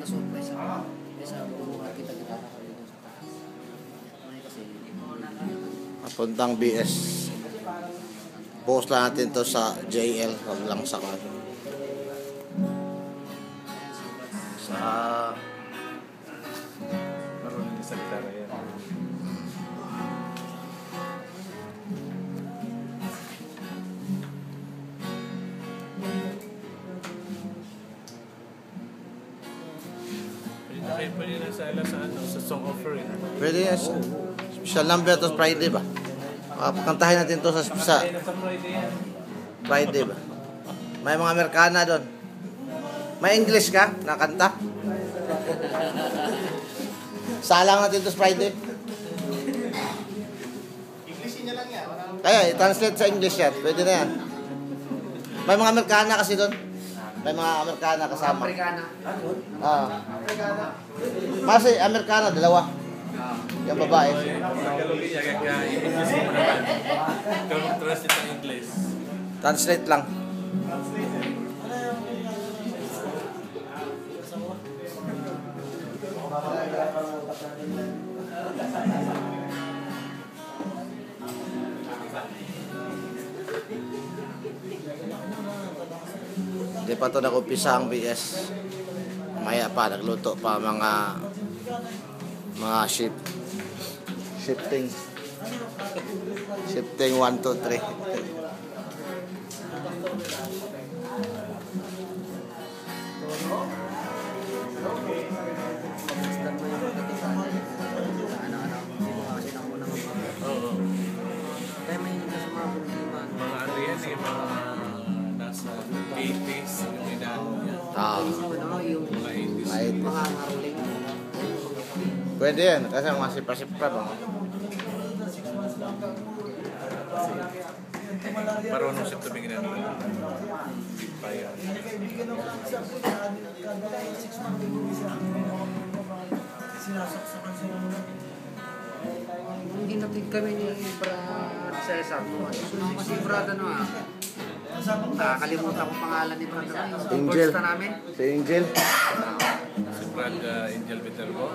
na-surprise ako. Kaya kita ko dito sa taas. May kasi, Papuntang BS. Post lang natin to sa JL. Huwag lang sa kano. Sa... Marunong sa gitara yan. Pwede na sa sa song offering. Pwede yan. Special number to Friday ba? Pakantahin natin to sa Friday ba? May mga Amerikana doon. May English ka? Nakanta? Salang natin to sa Friday. English niya lang yan. Kaya, i-translate sa English yan. Pwede na yan. May mga Amerikana kasi doon. May mga Amerikana kasama. Amerikana. Amerikana. Kasi Amerikana, dalawa. Yung babae. Translate sa English. Translate lang. Hindi pa ito nag-umpisa ang BS. Maya pa, nagluto pa mga shifting 1, 2, 3. Oo. Kaya mahilig ka sa mga buntiman. Mga ano yan eh, mga nasa 80s yung inaano niya. Yung Mga 80s. mga ngaruling. Pwede yan, kasi mga sipra-sipra ba? Marunong siya tumingin ng pa yan. Hindi natin kami ni Brad Cesar mo. Sumama si Brad ano ah. Nakakalimutan ko pangalan ni Brad. Angel. First na namin. Si Angel. Si Brad Angel Viterbo.